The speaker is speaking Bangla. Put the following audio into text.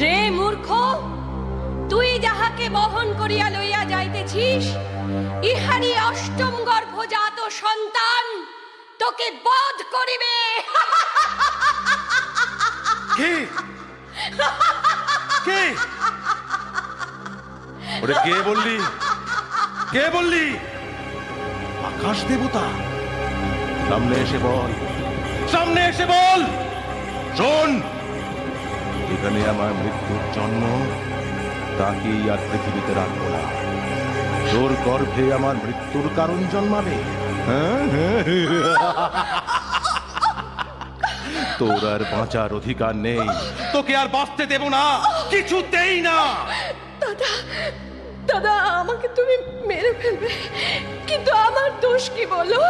রে মূর্খ, তুই যাহাকে বহন করিয়া লইয়া যাইতেছিস, ইহারি অষ্টম গর্ভজাত সন্তান তোকে বধ করিবে। কে কে ওরে কে বললি? কে বললি? আকাশ দেবতা? সামনে এসে বল, সামনে এসে বল। শোন, এখানে আমার মৃত্যুর জন্ম, তাকেই আর পৃথিবীতে রাখবো না। তোর গর্ভে আমার মৃত্যুর কারণ জন্মাবে। তোর আর বাঁচার অধিকার নেই, তোকে আর বাঁচতে দেব না, কিছুতেই না। দাদা, দাদা, আমাকে তুমি মেরে ফেলবে, কিন্তু আমার দোষ কি বলো?